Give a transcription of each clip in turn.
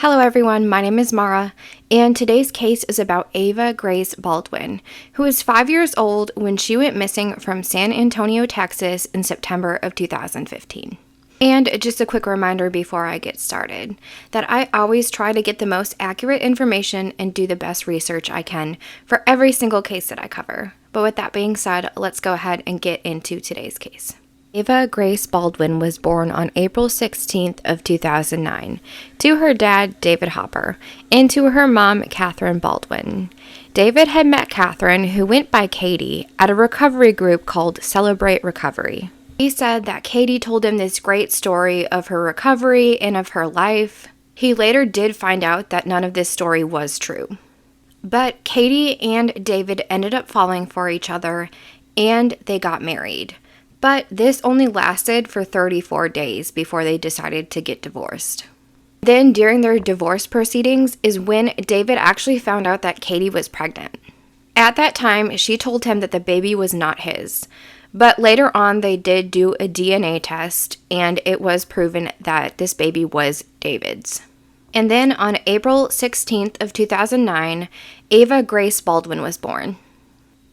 Hello everyone, my name is Mara, and today's case is about Ava Grace Baldwin, who was 5 years old when she went missing from San Antonio, Texas in September of 2015. And just a quick reminder before I get started, that I always try to get the most accurate information and do the best research I can for every single case that I cover. But with that being said, let's go ahead and get into today's case. Ava Grace Baldwin was born on April 16th of 2009 to her dad, David Hopper, and to her mom, Kathryn Baldwin. David had met Kathryn, who went by Katie, at a recovery group called Celebrate Recovery. He said that Katie told him this great story of her recovery and of her life. He later did find out that none of this story was true. But Katie and David ended up falling for each other, and they got married. But this only lasted for 34 days before they decided to get divorced. Then during their divorce proceedings is when David actually found out that Katie was pregnant. At that time, she told him that the baby was not his. But later on, they did do a DNA test, and it was proven that this baby was David's. And then on April 16th of 2009, Ava Grace Baldwin was born.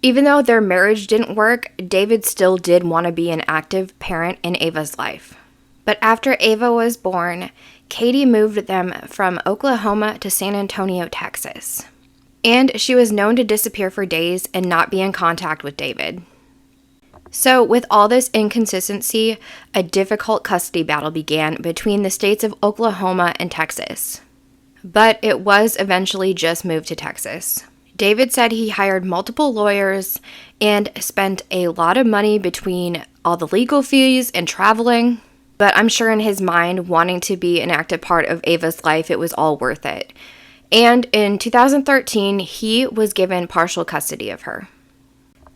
Even though their marriage didn't work, David still did want to be an active parent in Ava's life. But after Ava was born, Katie moved them from Oklahoma to San Antonio, Texas. And she was known to disappear for days and not be in contact with David. So with all this inconsistency, a difficult custody battle began between the states of Oklahoma and Texas. But it was eventually just moved to Texas. David said he hired multiple lawyers and spent a lot of money between all the legal fees and traveling, but I'm sure in his mind, wanting to be an active part of Ava's life, it was all worth it. And in 2013, he was given partial custody of her.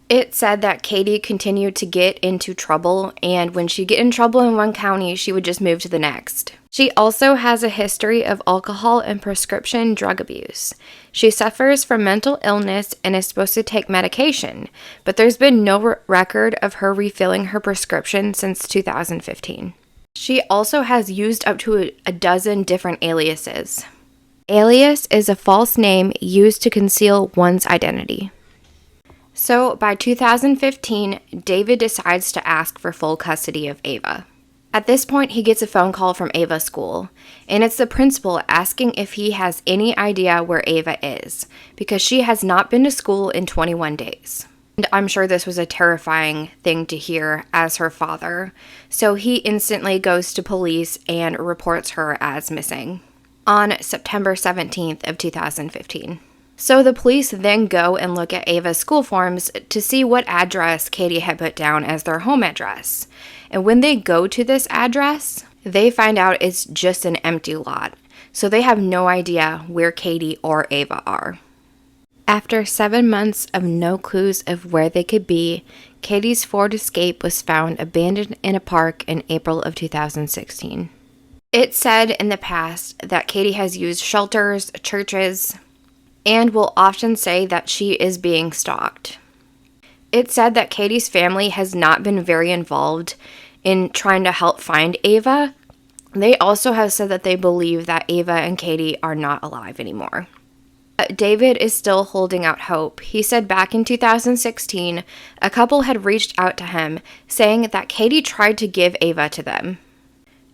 It said that Katie continued to get into trouble, and when she'd get in trouble in one county, she would just move to the next. She also has a history of alcohol and prescription drug abuse. She suffers from mental illness and is supposed to take medication, but there's been no record of her refilling her prescription since 2015. She also has used up to a dozen different aliases. Alias is a false name used to conceal one's identity. So by 2015, David decides to ask for full custody of Ava. At this point, he gets a phone call from Ava's school, and it's the principal asking if he has any idea where Ava is, because she has not been to school in 21 days. And I'm sure this was a terrifying thing to hear as her father, so he instantly goes to police and reports her as missing on September 17th of 2015. So the police then go and look at Ava's school forms to see what address Katie had put down as their home address. And when they go to this address, they find out it's just an empty lot. So they have no idea where Katie or Ava are. After 7 months of no clues of where they could be, Katie's Ford Escape was found abandoned in a park in April of 2016. It said in the past that Katie has used shelters, churches, and will often say that she is being stalked. It said that Katie's family has not been very involved in trying to help find Ava. They also have said that they believe that Ava and Katie are not alive anymore. David is still holding out hope. He said back in 2016, a couple had reached out to him saying that Katie tried to give Ava to them.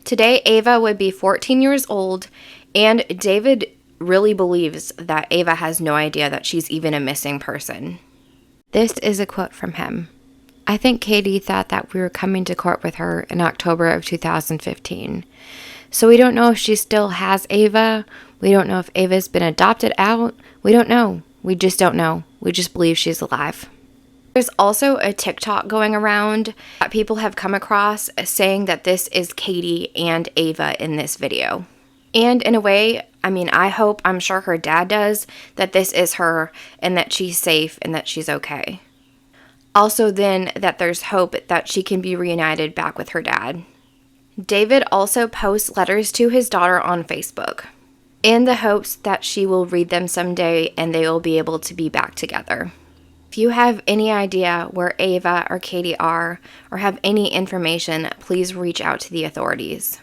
Today, Ava would be 14 years old, and David really believes that Ava has no idea that she's even a missing person. This is a quote from him. I think Katie thought that we were coming to court with her in October of 2015. So we don't know if she still has Ava. We don't know if Ava's been adopted out. We don't know. We just don't know. We just believe she's alive. There's also a TikTok going around that people have come across saying that this is Katie and Ava in this video. And in a way, I'm sure her dad does, that this is her and that she's safe and that she's okay. Also then that there's hope that she can be reunited back with her dad. David also posts letters to his daughter on Facebook in the hopes that she will read them someday and they will be able to be back together. If you have any idea where Ava or Katie are or have any information, please reach out to the authorities.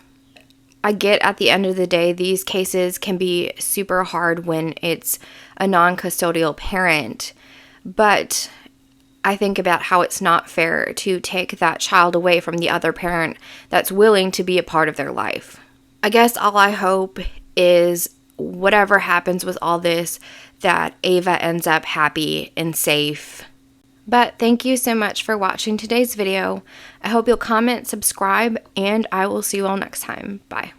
I get at the end of the day, these cases can be super hard when it's a non-custodial parent, but I think about how it's not fair to take that child away from the other parent that's willing to be a part of their life. I guess all I hope is whatever happens with all this, that Ava ends up happy and safe. But thank you so much for watching today's video. I hope you'll comment, subscribe, and I will see you all next time. Bye.